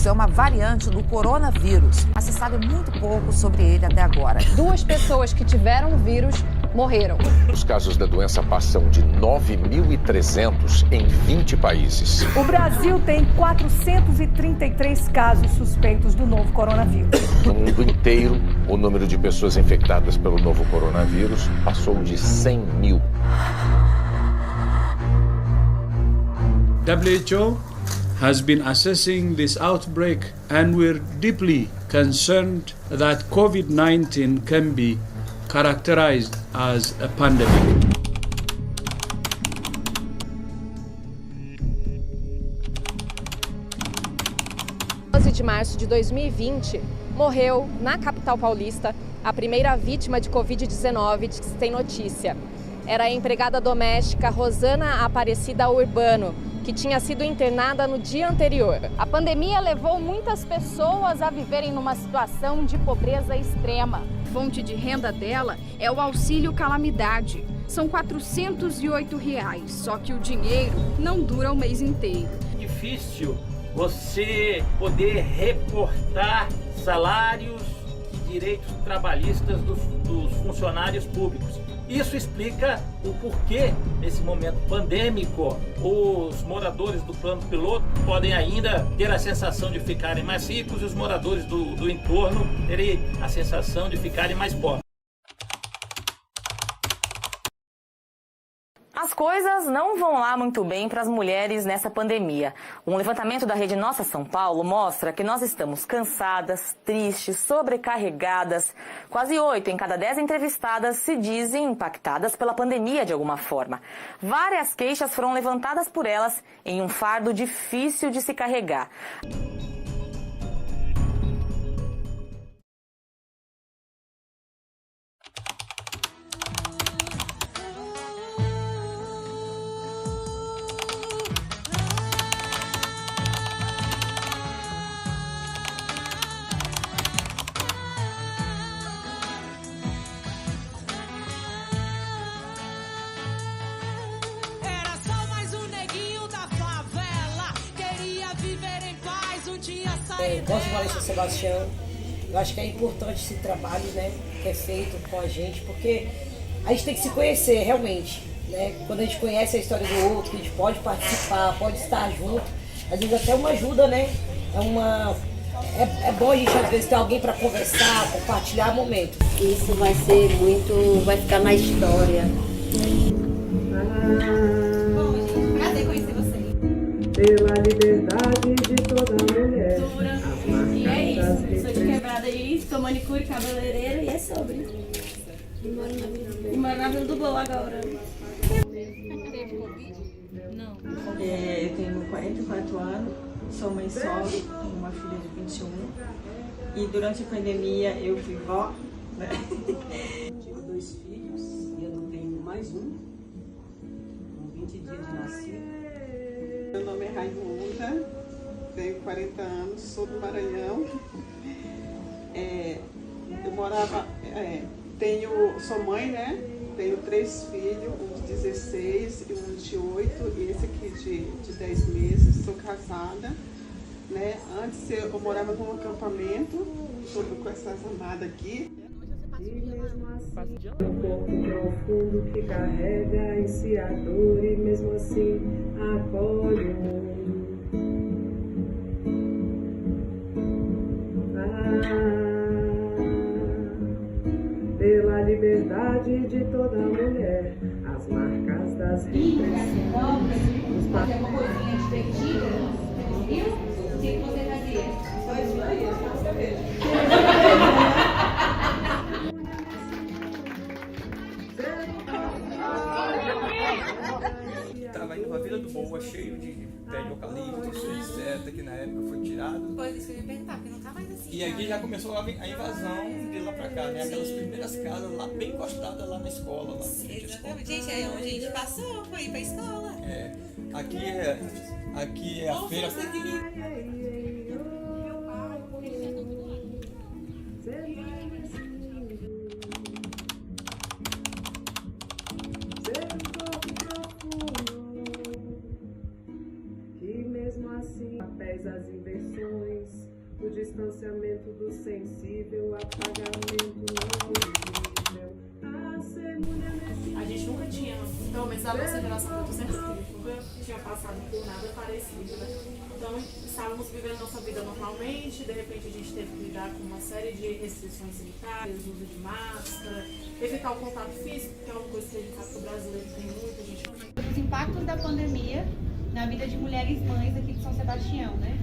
é uma variante do coronavírus, mas se sabe muito pouco sobre ele até agora. 2 pessoas que tiveram o vírus morreram. Os casos da doença passam de 9.300 em 20 países. O Brasil tem 433 casos suspeitos do novo coronavírus. No mundo inteiro, o número de pessoas infectadas pelo novo coronavírus passou de 100 mil. WHO has been assessing this outbreak and we're deeply concerned that COVID-19 can be characterized as a pandemic. 12 de março de 2020, morreu na capital paulista a primeira vítima de Covid-19 de que se tem notícia. Era a empregada doméstica Rosana Aparecida Urbano, que tinha sido internada no dia anterior. A pandemia levou muitas pessoas a viverem numa situação de pobreza extrema. A fonte de renda dela é o auxílio calamidade. São R$ 408, só que o dinheiro não dura o mês inteiro. Difícil você poder reportar salários e direitos trabalhistas dos funcionários públicos. Isso explica o porquê, nesse momento pandêmico, os moradores do plano piloto podem ainda ter a sensação de ficarem mais ricos e os moradores do entorno terem a sensação de ficarem mais pobres. As coisas não vão lá muito bem para as mulheres nessa pandemia. Um levantamento da Rede Nossa São Paulo mostra que nós estamos cansadas, tristes, sobrecarregadas. Quase 8 em cada 10 entrevistadas se dizem impactadas pela pandemia de alguma forma. Várias queixas foram levantadas por elas em um fardo difícil de se carregar. Gosto de Valência Sebastião. Eu acho que é importante esse trabalho, né, que é feito com a gente, porque a gente tem que se conhecer realmente, né? Quando a gente conhece a história do outro, que a gente pode participar, pode estar junto, às vezes até uma ajuda, né? É bom a gente às vezes ter alguém para conversar, compartilhar momentos. Isso vai ser muito, vai ficar na história. Bom, gente, prazer conhecer vocês. Pela liberdade de toda mulher. E é isso, sou de Quebrada aí, sou manicure, cabeleireira e é sobre. E moro na Vila do Boa agora. Teve Covid? Não. Eu tenho 44 anos, sou mãe solo, tenho uma filha de 21. E durante a pandemia eu fui vó, né? Tive 2 filhos e eu não tenho mais um, com 20 dias de nascido. Meu nome é Raimunda, tenho 40 anos, sou do Maranhão. Eu morava, sou mãe, né? Tenho 3 filhos, um de 16 e um de 8 e esse aqui de 10 meses. Sou casada, né? Antes eu morava num acampamento, estou com essas amadas aqui. Um corpo profundo que carrega em si a dor e mesmo assim acolhe o mundo. Pela liberdade de toda mulher, as marcas das repressões. Fazer uma coisinha divertida, viu? O que você fazia? Só isso aí, eu quero saber. Tava indo pra Vila do Boa, cheio de pé de eucalipto, etc, que na época foi tirado. Pois isso que eu ia perguntar, porque não tá mais assim. E aqui já começou a invasão de lá pra cá, né? Aquelas primeiras casas lá, bem encostadas lá na escola. Lá, exatamente, gente, é onde a gente passou, foi ir pra escola. Aqui é a feira. Que mesmo assim, apesar das invenções, distanciamento do sensível, apagamento não audível. A ser mulher nesse A gente nunca tinha, pelo menos a nossa geração, eu tô certa, nunca tinha passado por nada parecido, né? Então, estávamos vivendo nossa vida normalmente, de repente a gente teve que lidar com uma série de restrições sanitárias, uso de máscara, evitar o contato físico, que é uma coisa que a gente sabe que o brasileiro tem muita gente. Os impactos da pandemia na vida de mulheres mães aqui de São Sebastião, né?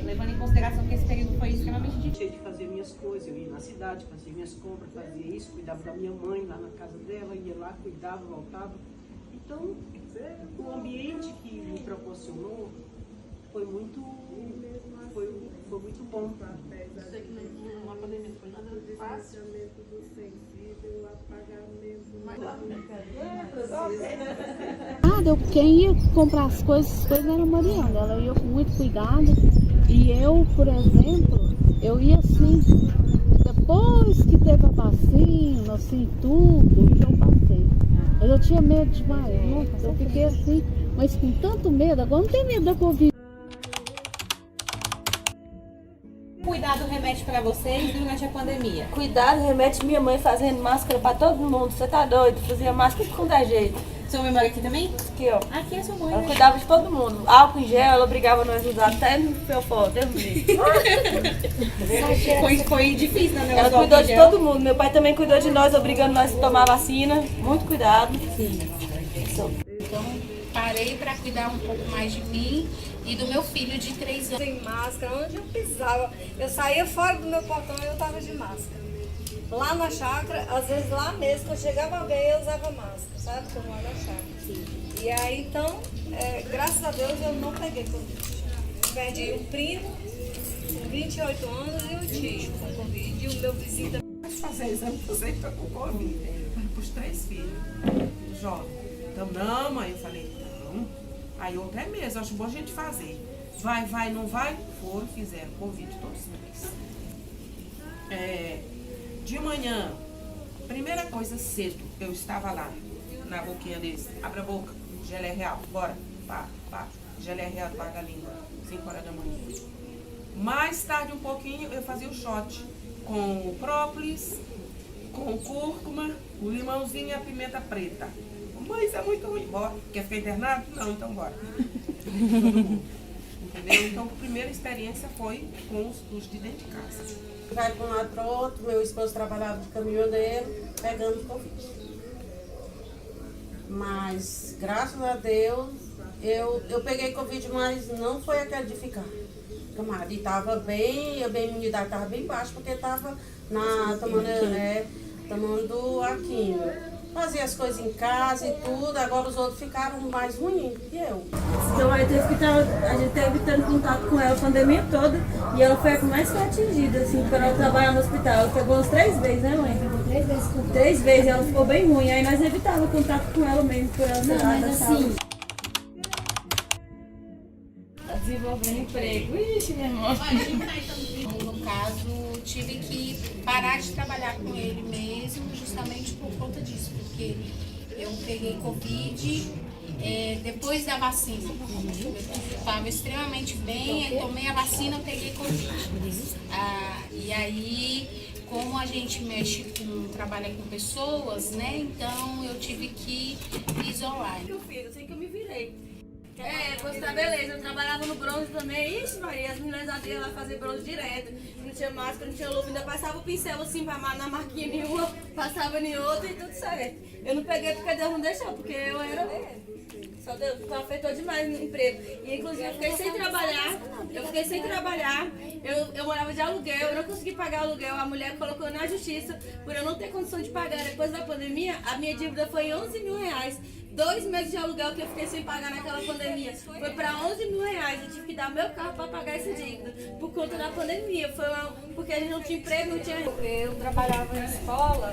Levando em consideração que esse período foi extremamente difícil. De fazer minhas coisas, eu ia na cidade, fazia minhas compras, fazia isso, cuidava da minha mãe lá na casa dela, ia lá, cuidava, voltava. Então, o ambiente que me proporcionou foi muito bom. Sei que numa pandemia não foi nada fácil. Quem ia comprar as coisas eram a Mariana. Ela ia com muito cuidado. E eu, por exemplo, eu ia assim. Depois que teve a vacina, assim, tudo, eu passei. Mas eu tinha medo demais. Nossa, eu fiquei assim, mas com tanto medo. Agora não tem medo da Covid. Cuidado remete para vocês durante a pandemia? Cuidado remete minha mãe fazendo máscara para todo mundo. Você tá doido? Fazia máscara com da jeito. Sua mãe mora aqui também? Aqui, ó. Aqui é sua mãe. Ela cuidava de todo mundo. Álcool em gel, ela obrigava nós a usar até no Belfort, Deus me livre. Foi difícil, né? Ela cuidou de todo mundo. Meu pai também cuidou de nós, obrigando nós a tomar vacina. Muito cuidado. Sim. Então, parei para cuidar um pouco mais de mim e do meu filho de 3 anos. Sem máscara, onde eu pisava, eu saía fora do meu portão e eu tava de máscara. Lá na chácara, às vezes lá mesmo, quando chegava alguém, eu usava máscara, sabe? Como lá na chácara. Sim. E aí, então, graças a Deus, eu não peguei Covid. Eu perdi um primo, com 28 anos, e o tio com Covid, e o meu vizinho também. Fazer exame, você foi com Covid. Para os 3 filhos, jovens. Então, não, mãe, eu falei, não. Aí outra mesmo, acho bom a gente fazer. Vai, não vai? Foram, fizeram Covid todos os meses. De manhã, primeira coisa, cedo, eu estava lá, na boquinha deles. Abre a boca, geleia real, bora, pá, geleia real, paga a língua, 5 horas da manhã. Mais tarde um pouquinho, eu fazia o shot com o própolis, com o cúrcuma, o limãozinho e a pimenta preta. Mãe, isso é muito ruim. Bora. Quer ficar internado? Não, então bora. Entendeu? Então, a primeira experiência foi com os de dentro de casa. Vai de um lado para o outro, meu esposo trabalhava de caminhoneiro, pegando Covid. Mas, graças a Deus, eu peguei Covid, mas não foi aquele de ficar. E estava bem, a imunidade estava bem baixa, porque estava tomando a química. Fazia as coisas em casa e tudo, agora os outros ficaram mais ruins que eu. Então a gente teve tendo contato com ela a pandemia toda e ela foi a que mais foi atingida, assim, para ela trabalhar no hospital. Ela pegou umas 3 vezes, né, mãe? Pegou 3 vezes. 3 vezes e ela ficou bem ruim, aí nós evitávamos contato com ela mesmo, por ela ser assim. Tá desenvolvendo emprego. Ixi, minha irmã. No caso, tive que parar de trabalhar com ele mesmo, justamente por conta disso, porque eu peguei Covid depois da vacina. Eu estava extremamente bem, eu tomei a vacina, eu peguei Covid. E aí, como a gente trabalha com pessoas, né? Então eu tive que me isolar. Meu filho, assim que eu me virei. Pois tá beleza, eu trabalhava no bronze também. Ixi, Maria, as meninas iam lá fazer bronze direto. Não tinha máscara, não tinha luva, ainda passava o pincel assim na marquinha nenhuma, passava em outra e tudo certo. Eu não peguei porque Deus não deixou, porque eu era. Só Deus afetou demais no emprego. E inclusive eu fiquei sem trabalhar. Eu morava de aluguel, eu não consegui pagar aluguel. A mulher colocou na justiça por eu não ter condição de pagar. Depois da pandemia, a minha dívida foi 11 mil reais. 2 meses de aluguel que eu fiquei sem pagar naquela pandemia. Foi para 11 mil reais. Eu tive que dar meu carro para pagar essa dívida. Por conta da pandemia. Porque a gente não tinha emprego, não tinha. Eu trabalhava em escola.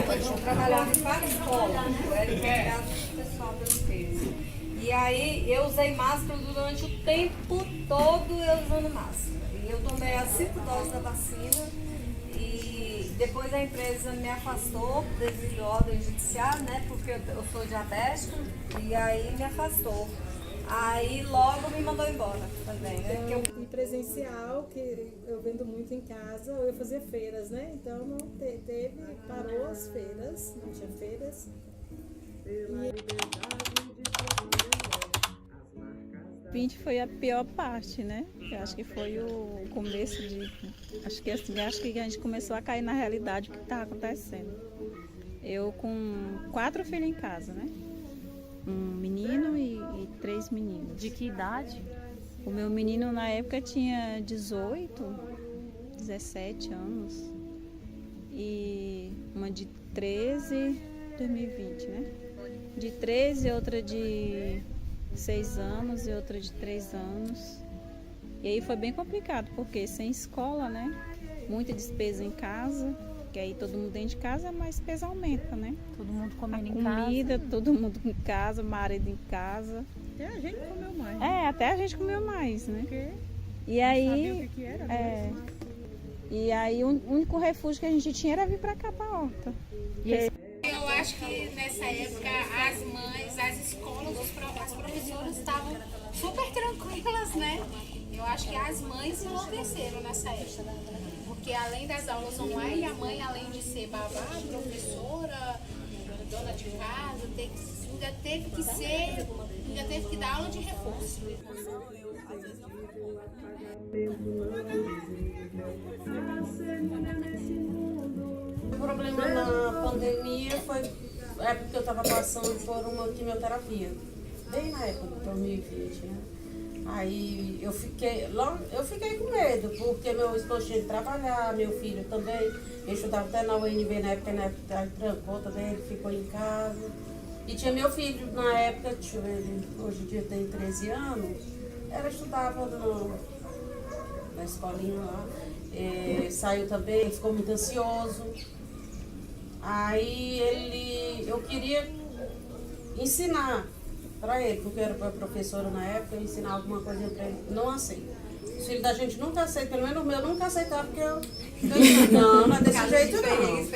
Eu trabalhava em várias escolas. Eu era empregada pessoal da limpeza. E aí eu usei máscara durante o tempo todo, eu usando máscara. E eu tomei as 5 doses da vacina. Depois a empresa me afastou devido à ordem judicial, né? Porque eu sou diabética e aí me afastou. Aí logo me mandou embora também. E presencial, que eu vendo muito em casa, eu ia fazer feiras, né? Então não parou as feiras, não tinha feiras. E... 20 foi a pior parte, né? Eu acho que foi o começo de... Acho que a gente começou a cair na realidade do que estava acontecendo. Eu com 4 filhos em casa, né? Um menino e 3 meninos. De que idade? O meu menino na época tinha 18, 17 anos. E uma de 13, 2020, né? De 13, outra de 6 anos e outra de 3 anos. E aí foi bem complicado, porque sem escola, né? Muita despesa em casa, que aí todo mundo dentro de casa, mas despesa aumenta, né? Todo mundo comendo em comida, casa. todo mundo em casa, marido em casa. Até a gente comeu mais. Até a gente comeu mais, né? Porque e aí, sabia o que era, né? E aí o único refúgio que a gente tinha era vir pra cá, pra horta. Eu acho que nessa época as mães, as escolas, as professoras estavam super tranquilas, né? Eu acho que as mães enlouqueceram nessa época. Porque além das aulas online, a mãe, além de ser babá, professora, dona de casa, ainda teve que dar aula de reforço. O problema na pandemia foi a época que eu estava passando por uma quimioterapia, bem na época de 2020, né? Aí eu fiquei com medo, porque meu esposo tinha de trabalhar, meu filho também. Eu estudava até na UNB na época, trancou também, ele ficou em casa. E tinha meu filho na época, deixa eu ver, ele hoje em dia tem 13 anos, ela estudava na escolinha lá. Saiu também, ficou muito ansioso. Aí eu queria ensinar para ele, porque eu era professora na época, eu ensinar alguma coisa para ele, não aceita. Os filhos da gente nunca aceitam, pelo menos o meu nunca aceitava, porque eu não é desse jeito não.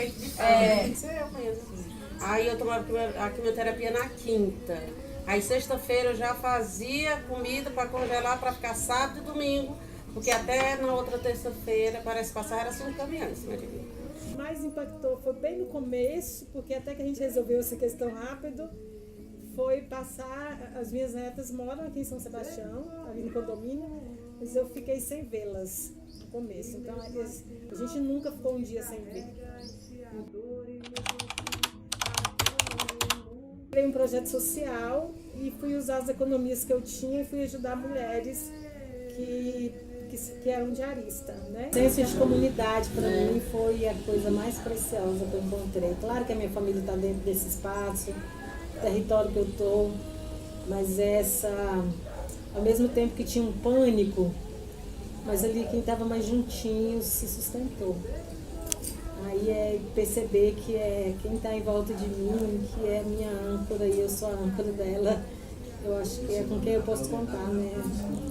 Aí eu tomava a quimioterapia na quinta. Aí sexta-feira eu já fazia comida para congelar para ficar sábado e domingo, porque até na outra terça-feira, parece passar, era 5 caminhões, né? O que mais impactou foi bem no começo, porque até que a gente resolveu essa questão rápido, foi passar, as minhas netas moram aqui em São Sebastião, ali no condomínio, mas eu fiquei sem vê-las no começo, então a gente nunca ficou um dia sem ver. Criei um projeto social e fui usar as economias que eu tinha e fui ajudar mulheres que eram diaristas, né? O senso de comunidade para mim foi a coisa mais preciosa que eu encontrei. Claro que a minha família está dentro desse espaço, território que eu estou, mas ao mesmo tempo que tinha um pânico, mas ali quem estava mais juntinho se sustentou. Aí é perceber que é quem está em volta de mim, que é a minha âncora e eu sou a âncora dela, eu acho que é com quem eu posso contar, né?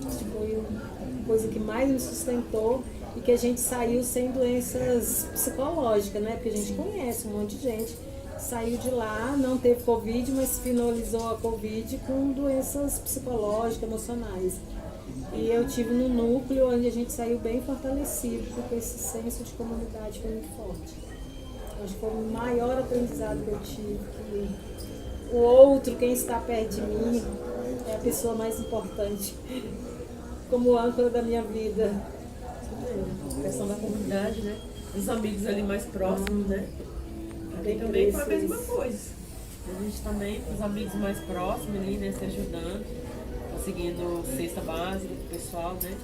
Acho que foi a coisa que mais me sustentou e que a gente saiu sem doenças psicológicas, né? Porque a gente conhece um monte de gente que saiu de lá, não teve Covid, mas finalizou a Covid com doenças psicológicas, emocionais. E eu tive no núcleo onde a gente saiu bem fortalecido, porque esse senso de comunidade foi muito forte. Acho que foi o maior aprendizado que eu tive, que o outro, quem está perto de mim, é a pessoa mais importante, como âncora da minha vida. A questão da comunidade, né? Os amigos ali mais próximos, né? Ali também foi a mesma coisa. A gente também, os amigos mais próximos ali, né? Se ajudando. Conseguindo cesta básica pro pessoal, né?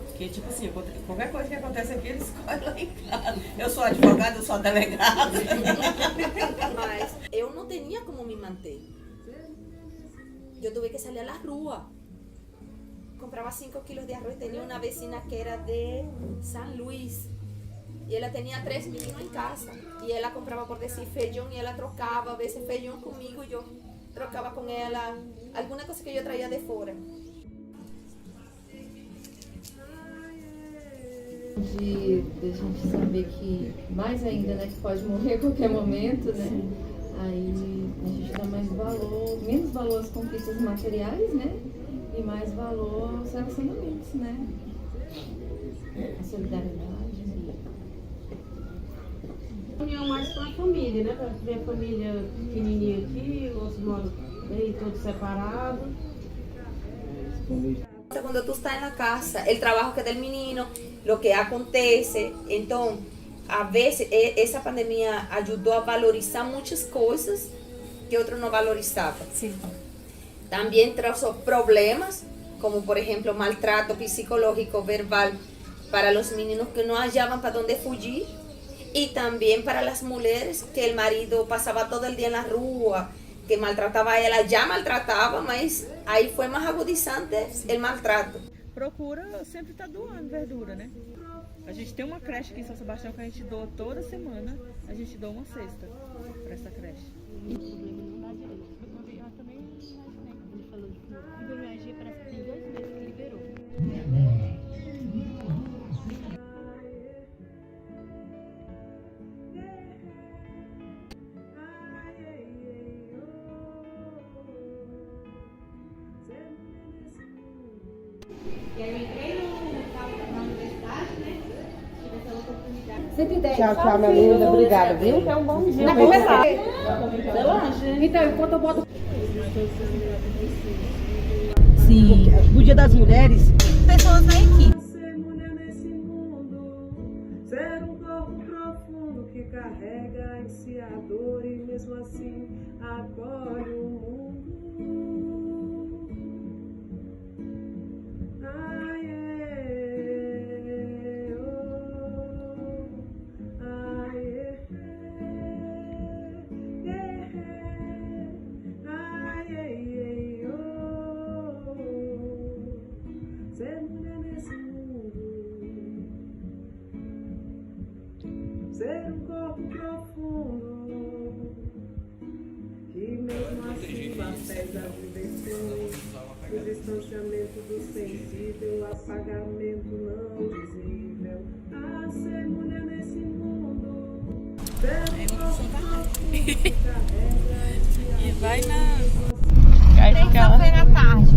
Porque, tipo assim, qualquer coisa que acontece aqui, eles escolhem lá em casa. Eu sou advogada, eu sou delegada. Mas eu não tinha como me manter. Eu tive que sair às ruas. Comprava 5 quilos de arroz. Tinha uma vecina que era de San Luis. E ela tinha 3 meninos em casa. E ela comprava, por decir, feijão. E ela trocava, a vezes, feijão comigo. E eu trocava com ela alguma coisa que eu traía de fora. De a gente saber que, mais ainda, né, que pode morrer a qualquer momento, né? Aí a gente dá mais valor, menos valor às conquistas materiais, né? e mais valor aos relacionamentos, né? A solidariedade. União mais com a família, né? Pra ver a família pequenininha aqui, outros moram bem todos separados. Cuando tú estás en la casa, el trabajo que del menino, lo que acontece, entonces a veces esa pandemia ayudó a valorizar muchas cosas que otros no valorizaban. Sí. También trajo problemas, como por ejemplo maltrato psicológico, verbal, para los meninos que no hallaban para dónde fugir, y también para las mujeres que el marido pasaba todo el día en la rua, que maltrataba a ela, já maltratava, mas aí foi mais agudizante o maltrato. Procura sempre estar doando verdura, né? A gente tem uma creche aqui em São Sebastião que a gente doa toda semana, a gente doa uma cesta para essa creche. Fibromialgia parece que tem 2 meses que liberou. E aí eu entrei na universidade, né? Tive essa oportunidade. Sempre tem. Tchau, minha linda. Obrigada, viu? É um bom dia. Na começar. Então, enquanto eu boto... Sim. No Dia das Mulheres, pessoas na equipe. Ser mulher nesse mundo, ser um corpo profundo que carrega em si a dor e mesmo assim acolhe o mundo. Ser mulher nesse mundo, ser um corpo profundo, que mesmo assim apesar das diversões, o distanciamento do sensível, o apagamento não visível. A ser mulher nesse mundo, ser um corpo profundo que carrega E vai na terça-feira à tarde.